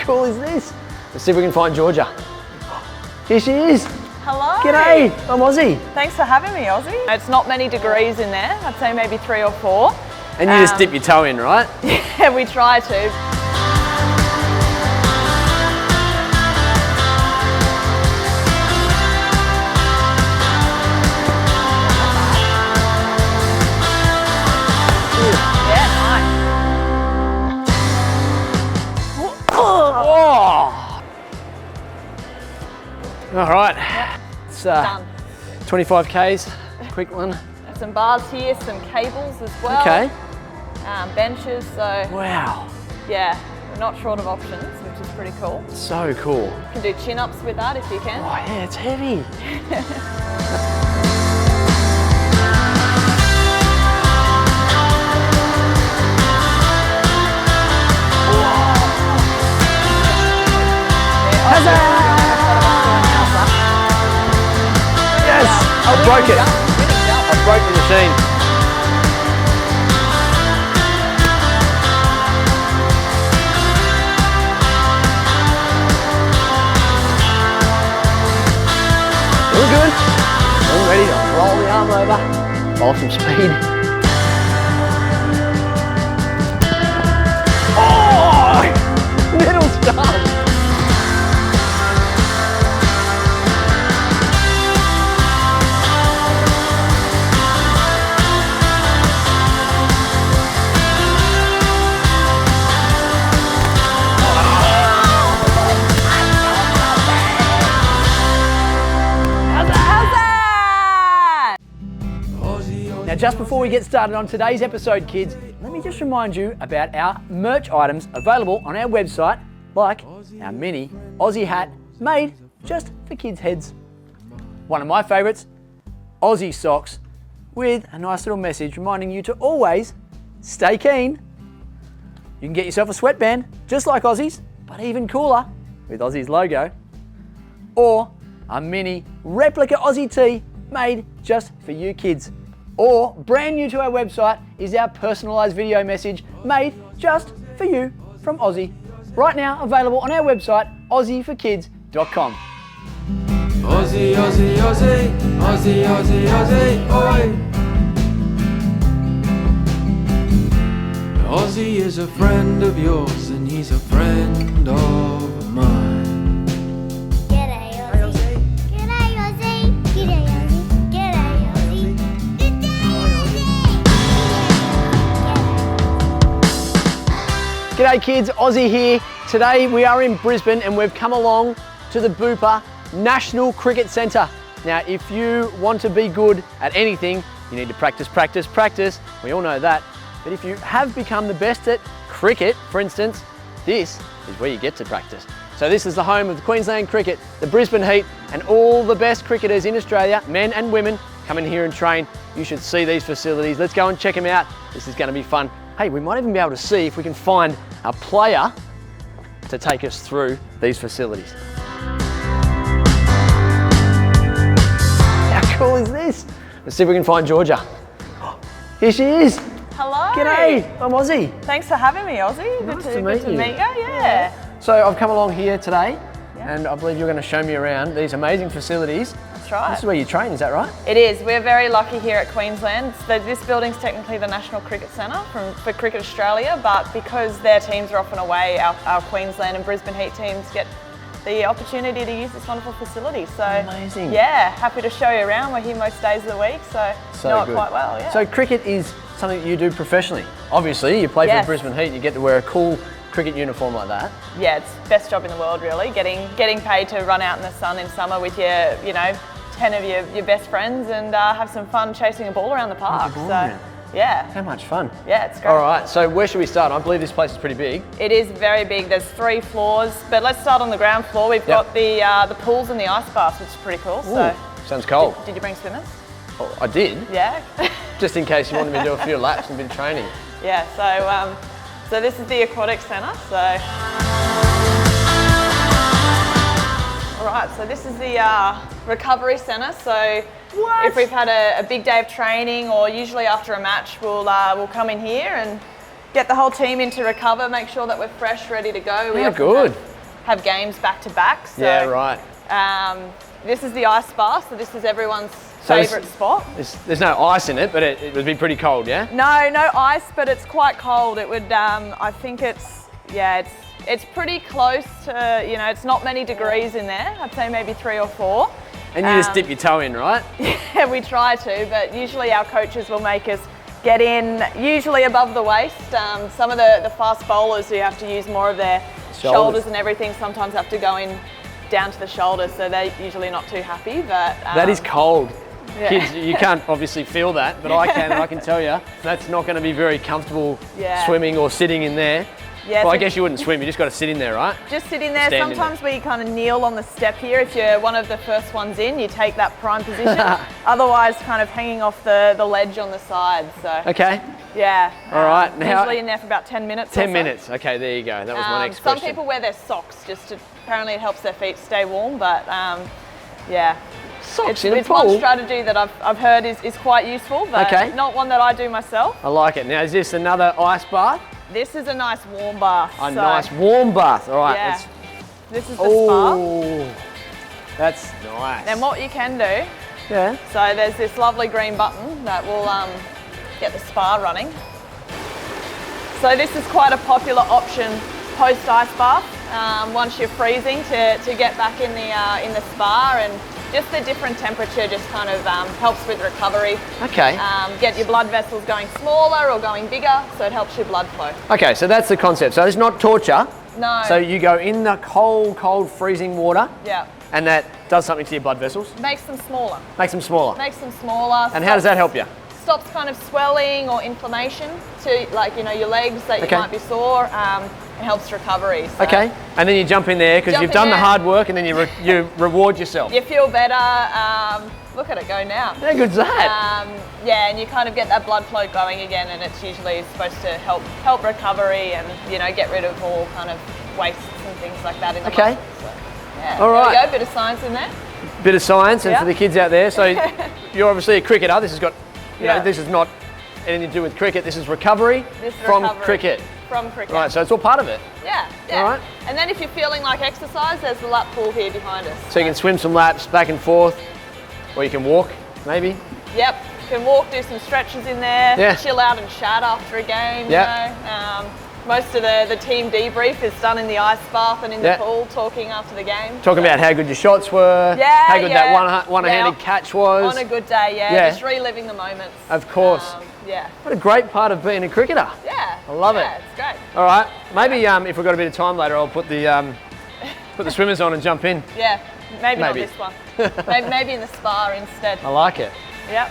cool is this? Let's see if we can find Georgia. Here she is. Hello. G'day, I'm Ozzie. Thanks for having me, Ozzie. It's not many degrees in there. I'd say maybe 3 or 4. And you just dip your toe in, right? Yeah, we try to. All right, yep. It's done. 25 Ks, quick one. Some bars here, some cables as well. Okay. Benches, so. Wow. Yeah, we're not short of options, which is pretty cool. So cool. You can do chin-ups with that if you can. Oh yeah, it's heavy. I broke it. I broke the machine. Doing good. I'm ready to roll the arm over. Roll some speed. Oh! Middle stump. Now, just before we get started on today's episode, kids, let me just remind you about our merch items available on our website, like our mini Aussie hat made just for kids' heads. One of my favourites, Aussie socks, with a nice little message reminding you to always stay keen. You can get yourself a sweatband, just like Aussie's, but even cooler, with Aussie's logo. Or a mini replica Aussie tee made just for you kids. Or, brand new to our website, is our personalised video message made just for you from Aussie. Right now available on our website, aussieforkids.com. Aussie, Aussie, Aussie, Aussie, Aussie, Aussie, oi. Aussie is a friend of yours and he's a friend of mine. G'day kids, Ozzie here. Today we are in Brisbane and we've come along to the BUPA National Cricket Centre. Now if you want to be good at anything, you need to practice, practice, practice. We all know that. But if you have become the best at cricket, for instance, this is where you get to practice. So this is the home of the Queensland cricket, the Brisbane Heat, and all the best cricketers in Australia, men and women, come in here and train. You should see these facilities. Let's go and check them out. This is going to be fun. Hey, we might even be able to see if we can find a player to take us through these facilities. How cool is this? Let's see if we can find Georgia. Here she is. Hello. G'day, I'm Ozzie. Thanks for having me, Ozzie. Nice to meet you. Yeah. So I've come along here today and I believe you're going to show me around these amazing facilities. That's right. This is where you train, is that right? It is. We're very lucky here at Queensland. This building's technically the National Cricket Centre for Cricket Australia, but because their teams are often away, our Queensland and Brisbane Heat teams get the opportunity to use this wonderful facility. So amazing. Yeah, happy to show you around. We're here most days of the week, so know it quite well. Yeah. So cricket is something that you do professionally. Obviously, you play for the Brisbane Heat, you get to wear a cool cricket uniform like that. Yeah, it's the best job in the world, really. Getting paid to run out in the sun in summer with your, 10 of your best friends and have some fun chasing a ball around the park. Yeah. How much fun. Yeah, it's great. All right, so where should we start? I believe this place is pretty big. It is very big. There's 3 floors, but let's start on the ground floor. We've got the pools and the ice baths, which is pretty cool. Ooh, so sounds cold. Did you bring swimmers? Oh, I did. Yeah. Just in case you wanted me to do a few laps and a bit of training. Yeah, so this is the Aquatic Center. All right, so this is the recovery center. So if we've had a big day of training, or usually after a match, we'll come in here and get the whole team in to recover, make sure that we're fresh, ready to go. Yeah, good. have games back to back. So, yeah, right. This is the ice bar, so this is everyone's favourite spot. There's no ice in it, but it would be pretty cold, yeah? No ice, but it's quite cold. It would, I think it's pretty close to, it's not many degrees in there. I'd say maybe 3 or 4. And you just dip your toe in, right? Yeah, we try to, but usually our coaches will make us get in, usually above the waist. Some of the fast bowlers who have to use more of their shoulders and everything sometimes have to go in down to the shoulders, so they're usually not too happy. But that is cold. Yeah. Kids, you can't obviously feel that, but I can, and I can tell you that's not going to be very comfortable swimming or sitting in there. Yeah, well, I guess you wouldn't swim, you just got to sit in there, right? Just sit in there. Stand Sometimes we kind of kneel on the step here. If you're one of the first ones in, you take that prime position. Otherwise, kind of hanging off the ledge on the side. So. Okay. Yeah. All right. Now, usually in there for about 10 minutes. 10 minutes. Okay, there you go. That was my next question. Some people wear their socks just to, apparently it helps their feet stay warm, but yeah. Socks in a it's pool? one strategy that I've heard is quite useful, but not one that I do myself. I like it. Now, is this another ice bath? This is a nice warm bath. A nice warm bath. All right. Yeah. This is the spa. Oh, that's nice. Then what you can do, so there's this lovely green button that will get the spa running. So this is quite a popular option post ice bath. Once you're freezing to get back in the spa, and just the different temperature just kind of helps with recovery. Okay. Get your blood vessels going smaller or going bigger, so it helps your blood flow. Okay, so that's the concept. So it's not torture. No. So you go in the cold, freezing water. Yeah. And that does something to your blood vessels? Makes them smaller. Makes them smaller. Makes them smaller. And how does that help you? Stops kind of swelling or inflammation to, like, your legs that you might be sore. It helps recovery. So. Okay, and then you jump in there because you've done the hard work, and then you reward yourself. You feel better. Look at it go now. How good's that? Yeah, and you kind of get that blood flow going again, and it's usually supposed to help recovery and get rid of all kind of wastes and things like that in the muscles. So, yeah. All right. There we go. Bit of science in there. Bit of science, and for the kids out there. So you're obviously a cricketer. This has got, this is not anything to do with cricket. This is recovery from cricket. From cricket. Right, so it's all part of it. Yeah. All right. And then if you're feeling like exercise, there's the lap pool here behind us. So you can swim some laps back and forth, or you can walk, maybe. Yep. You can walk, do some stretches in there, chill out and chat after a game. Most of the team debrief is done in the ice bath and in the pool, talking after the game. Talking about how good your shots were, how good that one-handed catch was. On a good day, just reliving the moments. Of course. What a great part of being a cricketer. Yeah. I love it. Yeah, it's great. All right, maybe if we've got a bit of time later, I'll put the swimmers on and jump in. Yeah, maybe not this one. maybe in the spa instead. I like it. Yep.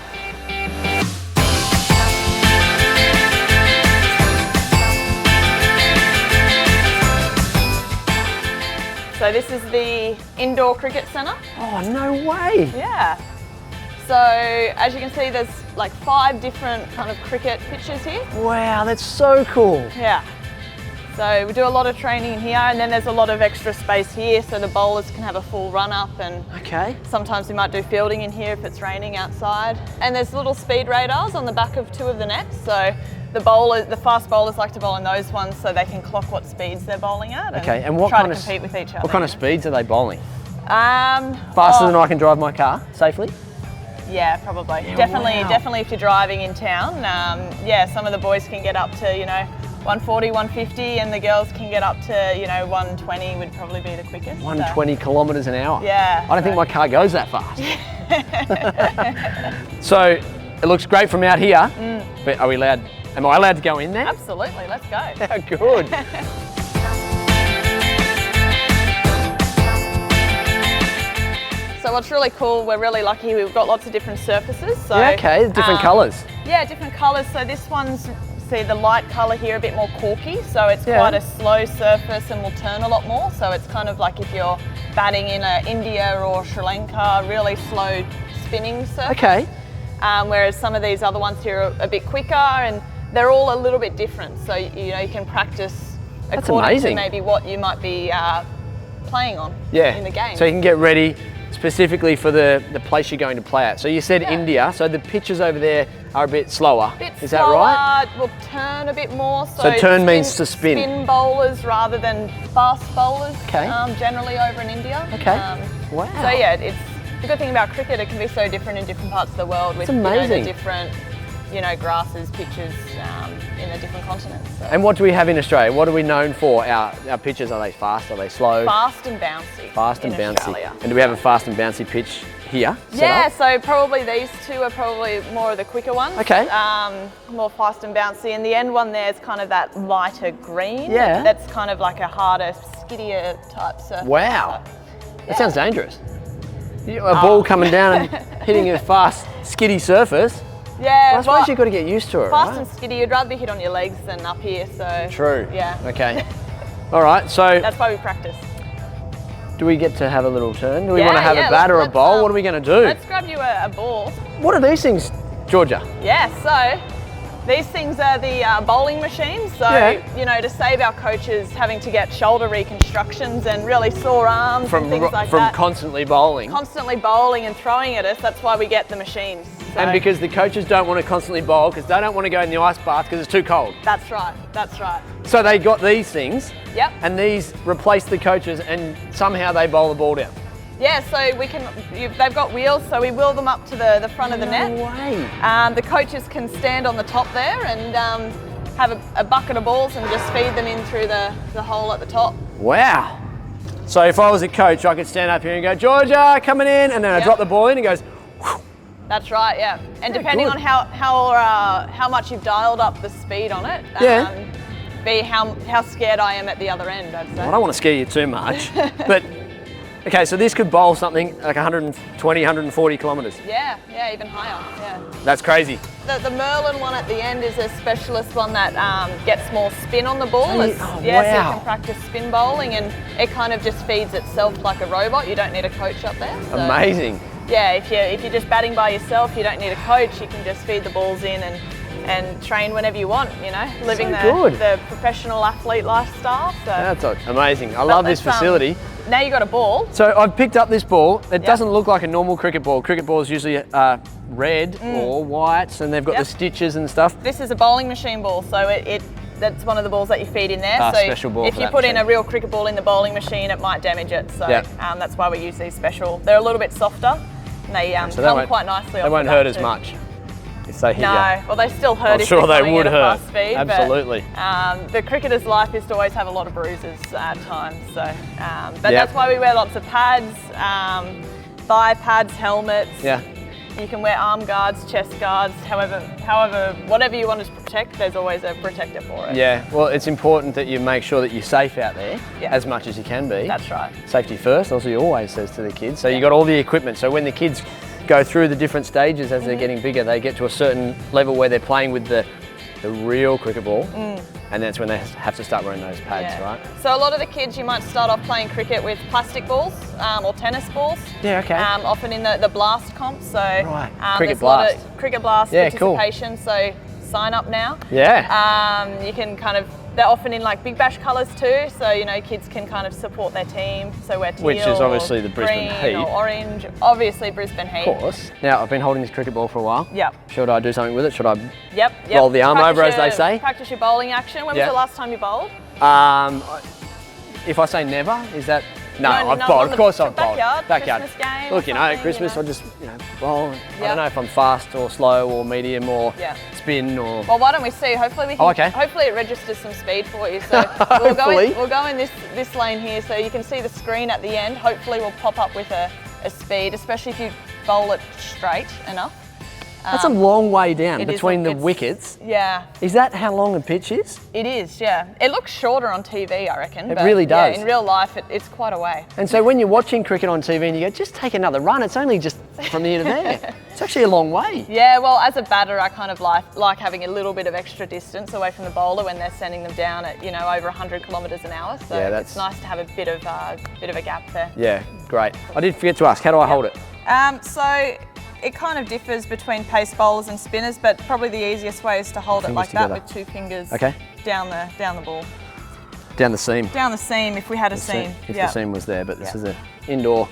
So this is the indoor cricket centre. Oh, no way. Yeah. So as you can see, there's like 5 different kind of cricket pitches here. Wow, that's so cool. Yeah. So we do a lot of training in here, and then there's a lot of extra space here so the bowlers can have a full run up, and sometimes we might do fielding in here if it's raining outside. And there's little speed radars on the back of 2 of the nets. So the fast bowlers like to bowl in those ones so they can clock what speeds they're bowling at and what try kind to compete with each other. What kind of speeds are they bowling? Faster than I can drive my car safely? Yeah, probably. Yeah, definitely if you're driving in town. Some of the boys can get up to, 140, 150, and the girls can get up to, 120 would probably be the quickest. 120 kilometres an hour? Yeah. I don't think my car goes that fast. So it looks great from out here, but am I allowed to go in there? Absolutely, let's go. How good. So what's really cool, we're really lucky, we've got lots of different surfaces. So, different colours. Yeah, different colours. So this one's, see the light colour here, a bit more corky, so it's quite a slow surface and will turn a lot more. So it's kind of like if you're batting in India or Sri Lanka, really slow spinning surface. Okay. Whereas some of these other ones here are a bit quicker, and they're all a little bit different. So you can practice according to maybe what you might be playing on in the game. So you can get ready specifically for the place you're going to play at. So you said India, so the pitches over there are a bit slower. Is that slower, right? Will turn a bit more. So turn means to spin. Spin bowlers rather than fast bowlers. Okay. Generally over in India. Okay. Wow. So yeah, it's the good thing about cricket. It can be so different in different parts of the world with amazing. the different grasses, pitches in the different continents. So. And what do we have in Australia? What are we known for? Our pitches, are they fast? Are they slow? Fast and bouncy. Fast and in bouncy. Australia. And do we have a fast and bouncy pitch here? Yeah, so probably these two are probably more of the quicker ones. Okay. More fast and bouncy. And the end one there is kind of that lighter green. Yeah. That's kind of like a harder, skiddier type surface. Wow. So, That sounds dangerous. A ball coming down and hitting a fast, skiddy surface. Yeah, I suppose you've got to get used to it, fast right? and skiddy, you'd rather be hit on your legs than up here, so... True. Yeah. Okay. All right, so That's why we practice. do we get to have a little turn? Do we want to have a bat or a let's, bowl? What are we going to do? Let's grab you a ball. What are these things, Georgia? Yeah, so these things are the bowling machines. So, to save our coaches having to get shoulder reconstructions and really sore arms and things like from that. constantly bowling. Constantly bowling and throwing at us, that's why we get the machines. So, And because the coaches don't want to constantly bowl because they don't want to go in the ice bath because it's too cold. That's right, that's right. So they got these things. Yep. And these replace the coaches and somehow they bowl the ball down. Yeah, so they've got wheels, so we wheel them up to the front of the net. No way. The coaches can stand on the top there and have a bucket of balls and just feed them in through the hole at the top. Wow. So if I was a coach, I could stand up here and go, Georgia, coming in, and then I drop the ball in and it goes, whew. That's right, yeah. And Very depending good. on how much you've dialed up the speed on it, be how scared I am at the other end, I'd say. I don't want to scare you too much, but okay, so this could bowl something like 120, 140 kilometres. Yeah, even higher, yeah. That's crazy. The Merlin one at the end is a specialist one that gets more spin on the ball. So you can practice spin bowling and it kind of just feeds itself like a robot. You don't need a coach up there. So, Amazing. yeah, if you're just batting by yourself, you don't need a coach. You can just feed the balls in and train whenever you want, living the professional athlete lifestyle. So That's amazing. I love this facility. Now you got a ball. So I've picked up this ball. It doesn't look like a normal cricket ball. Cricket balls usually red or white, and they've got the stitches and stuff. This is a bowling machine ball, so that's one of the balls that you feed in there. So special ball if for you that put in machine. a real cricket ball in the bowling machine, it might damage it. So that's why we use these special. They're a little bit softer, and they come quite nicely. They won't hurt as much if they hit you. No, well they still hurt. I'm if sure they're they coming would at a hurt. fast speed, Absolutely. But, the cricketer's life is to always have a lot of bruises at times. So, but that's why we wear lots of pads, thigh pads, helmets. Yeah. You can wear arm guards, chest guards, however, whatever you want to protect, there's always a protector for it. Yeah, well, it's important that you make sure that you're safe out there as much as you can be. That's right. Safety first, also he always says to the kids. So you got all the equipment. So when the kids go through the different stages as they're getting bigger, they get to a certain level where they're playing with the real cricket ball, and that's when they have to start wearing those pads, right? So a lot of the kids, you might start off playing cricket with plastic balls or tennis balls. Yeah, okay. Often in the blast comps. So Cricket there's a lot blast. of cricket blast participation. So sign up now. Yeah. You can they're often in like Big Bash colours too, so kids can kind of support their team. So we're teal, Which is obviously the Brisbane green Heat. or orange, obviously Brisbane Heat. Of course. Now, I've been holding this cricket ball for a while. Yep. Should I do something with it? Should I Yep. roll the arm over, as they say? Practice your bowling action. When was the last time you bowled? If I say never, is that... No, No, I've not bowled. on Of the course I've bowled. backyard, Christmas game Look, or something, Christmas, you know. I'll just, bowl. I don't know if I'm fast or slow or medium or spin or... Well, why don't we see? Hopefully we can. Oh, okay. Hopefully it registers some speed for you. So we'll go in this lane here, so you can see the screen at the end. Hopefully we'll pop up with a speed, especially if you bowl it straight enough. That's a long way down it is between the it's- wickets. Yeah, Is that how long a pitch is? it is. Yeah, it looks shorter on TV, I reckon. It but really does. Yeah, in real life, it's quite a way. And so when you're watching cricket on TV and you go, just take another run, it's only just from here to there. It's actually a long way. Yeah, well, as a batter, I kind of like having a little bit of extra distance away from the bowler when they're sending them down at over 100 kilometres an hour. So it's nice to have a bit of a gap there. Yeah, great. I did forget to ask, how do I hold it? So it kind of differs between pace bowlers and spinners, but probably the easiest way is to hold it like together. that with two fingers Okay. down the ball. Down the seam. Down the seam if we had a seam. If the seam was there, but this is an indoor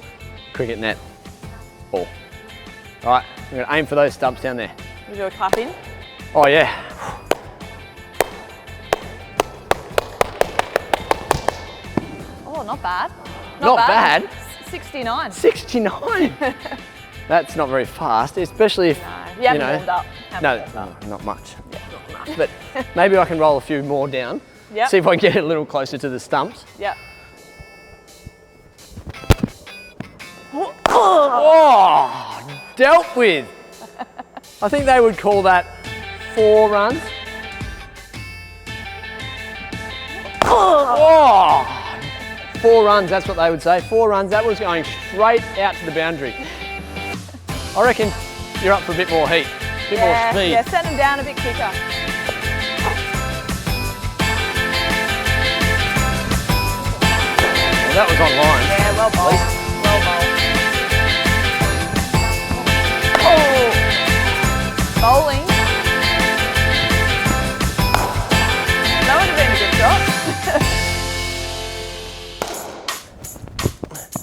cricket net ball. All right, I'm going to aim for those stumps down there. We do a clap in. Oh yeah. Oh, not bad. Not bad. 69. 69. That's not very fast, especially if, No, you haven't warmed up. No, not much. Not much. But maybe I can roll a few more down. Yep. See if I can get it a little closer to the stumps. Yep. Oh, dealt with. I think they would call that 4 runs. Oh, 4 runs, that's what they would say. 4 runs, that was going straight out to the boundary. I reckon you're up for a bit more heat, a bit more speed. Yeah, send them down a bit quicker. Well, that was on line. Yeah, well bowled. Well bowled. Oh! Bowling. That would have been a good shot.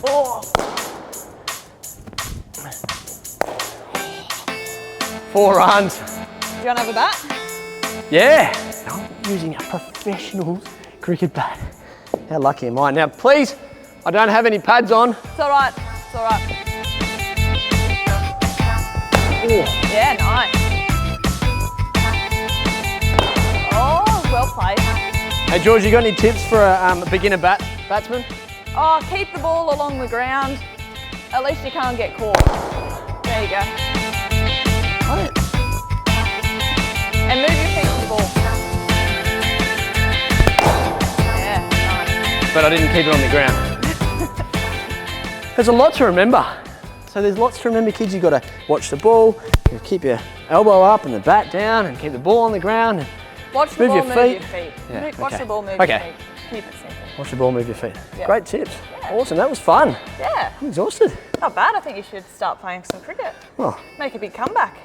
Oh! 4 runs. You want to have a bat? Yeah. I'm using a professional cricket bat. How lucky am I? Now, please, I don't have any pads on. It's all right. It's all right. Oh. Yeah, nice. Oh, well played. Hey, George, you got any tips for a beginner batsman? Oh, keep the ball along the ground. At least you can't get caught. There you go. And move your feet to the ball. Yeah, nice. But I didn't keep it on the ground. There's a lot to remember. So there's lots to remember, kids. You've got to watch the ball, you keep your elbow up and the bat down and keep the ball on the ground. And watch the ball, move your feet. Yeah, Watch okay. the ball, move Okay. your feet. Keep it simple. Watch the ball, move your feet. Yeah. Great tips. Yeah. Awesome, that was fun. Yeah, I'm exhausted. not bad. I think you should start playing some cricket. Well, Make a big comeback.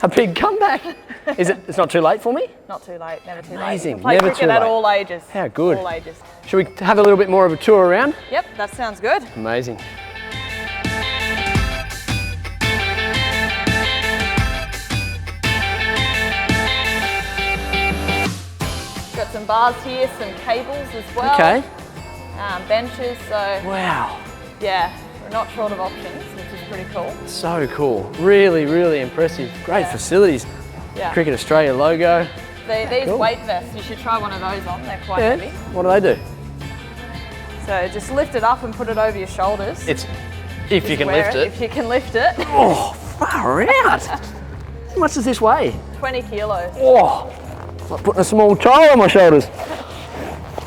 a big comeback. It's not too late for me? Not too late, never too late. Amazing, You can play never cricket too at late. all ages. How good. All ages. Should we have a little bit more of a tour around? Yep, that sounds good. Amazing. Got some bars here, some cables as well. Okay. Benches, so Wow. yeah, we're not short of options, which is pretty cool. So cool. Really, really impressive. Great Yeah. facilities. Yeah. Cricket Australia logo. These Cool. weight vests, you should try one of those on. They're quite Yeah. heavy. What do they do? So just lift it up and put it over your shoulders. It's if you Just can wear lift it. If you can lift it. Oh, far out. How much does this weigh? 20 kilos. Oh, it's like putting a small child on my shoulders.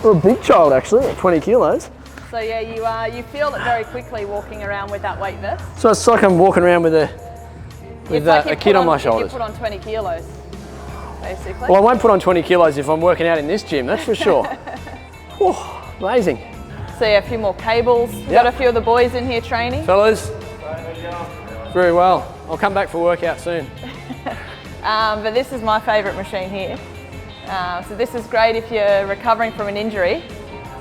Or a big child actually, at 20 kilos. So yeah, you feel it very quickly walking around with that weight vest. So it's like I'm walking around with It's like a you kid put on my You shoulders. put on 20 kilos, basically. Well, I won't put on 20 kilos if I'm working out in this gym, that's for sure. Oh, amazing. So yeah, a few more cables. We've Yep. got a few of the boys in here training. Fellas, very well. I'll come back for workout soon. But this is my favourite machine here. So this is great if you're recovering from an injury.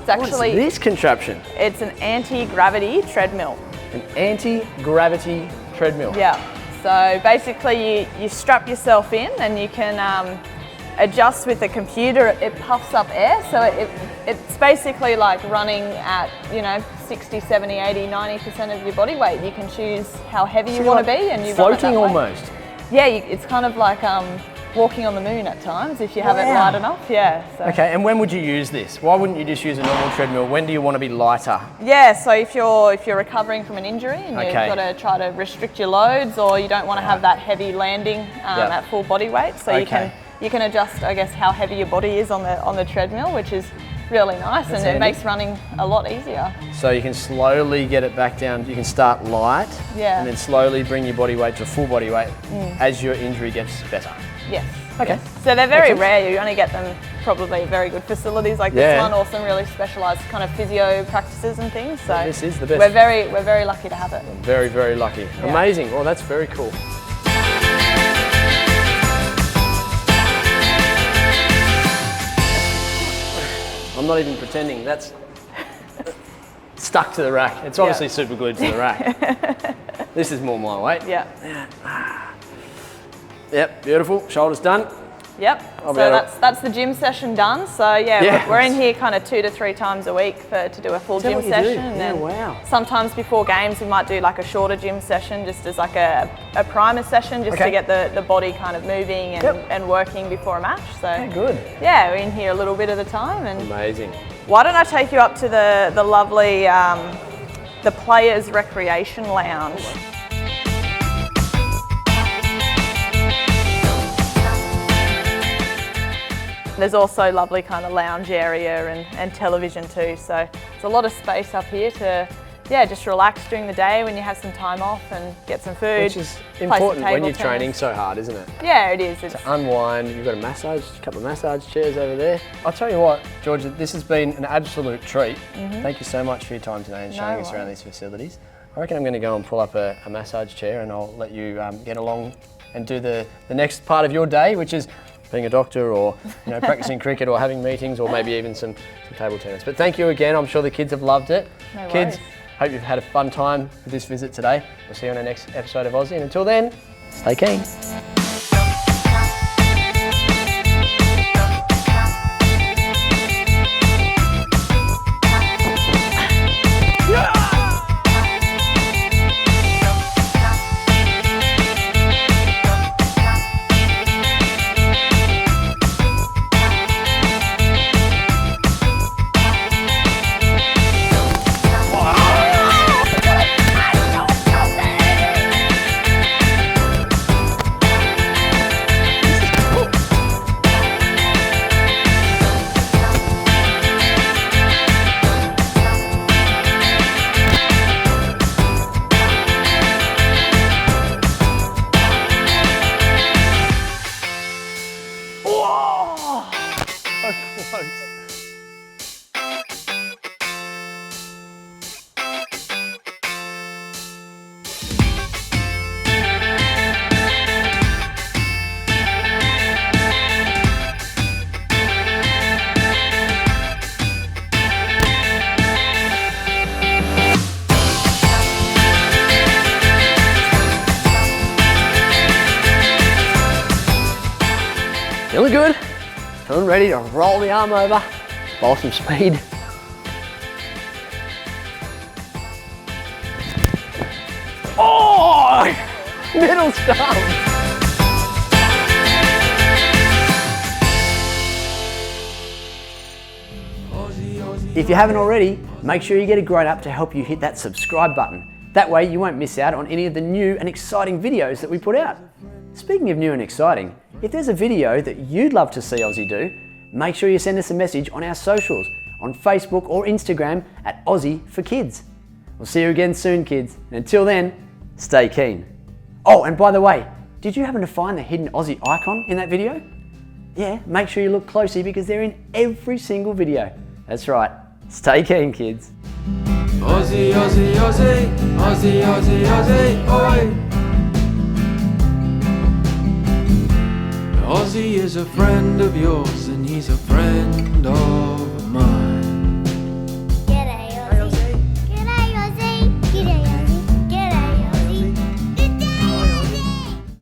It's What's actually, this contraption? it's an anti-gravity treadmill. An anti-gravity treadmill. Yeah. So basically you strap yourself in and you can adjust with the computer. It puffs up air. So it's basically like running at, 60, 70, 80, 90% of your body weight. You can choose how heavy you want to be and you run it floating that way. almost. Yeah, it's kind of like walking on the moon at times if you have it Wow. light enough. Yeah. So. Okay, and when would you use this? Why wouldn't you just use a normal treadmill? When do you want to be lighter? Yeah, so if you're recovering from an injury and you've Okay. got to try to restrict your loads, or you don't want to have that heavy landing at full body weight, so Okay. you can adjust, I guess, how heavy your body is on the treadmill, which is really nice, and handy. it makes running a lot easier. So you can slowly get it back down. You can start light Yeah. and then slowly bring your body weight to full body weight as your injury gets better. Yes. Okay. yes. So they're very Makes sense. rare. You only get them probably at very good facilities like Yeah. this one, or some really specialised kind of physio practices and things. So This is the best. we're very lucky to have it. Very, very lucky. Yeah. Amazing. Oh, that's very cool. I'm not even pretending. That's stuck to the rack. It's obviously super glued to the rack. This is more my weight. Yeah. Yep, beautiful. Shoulders done. Yep, so that's the gym session done. So yeah, we're in here kind of 2 to 3 times a week to do a full gym session. And then sometimes before games we might do like a shorter gym session just as like a primer session just to get the body kind of moving and working before a match. So good. Yeah, we're in here a little bit at a time. And amazing. Why don't I take you up to the lovely the Players Recreation Lounge. There's also lovely kind of lounge area and television too, so there's a lot of space up here to just relax during the day when you have some time off and get some food. Which is important when you're training so hard, isn't it? Yeah, it is. To unwind, you've got a couple of massage chairs over there. I'll tell you what, Georgia, this has been an absolute treat. Thank you so much for your time today and showing us around these facilities. I reckon I'm going to go and pull up a massage chair and I'll let you get along and do the next part of your day, which is being a doctor or practicing cricket or having meetings or maybe even some table tennis. But thank you again. I'm sure the kids have loved it. No kids, worries. hope you've had a fun time with this visit today. We'll see you on the next episode of Aussie. And until then, stay keen. Feeling good, feeling ready to roll the arm over, bowl some speed. Oh, middle stump. If you haven't already, make sure you get a grown-up to help you hit that subscribe button. That way you won't miss out on any of the new and exciting videos that we put out. Speaking of new and exciting, if there's a video that you'd love to see Aussie do, make sure you send us a message on our socials, on Facebook or Instagram at Aussie for Kids. We'll see you again soon, kids. And until then, stay keen. Oh, and by the way, did you happen to find the hidden Aussie icon in that video? Yeah, make sure you look closely because they're in every single video. That's right. Stay keen, kids. Aussie, Aussie, Aussie, Aussie, Aussie, Aussie, oi! Ozzie is a friend of yours and he's a friend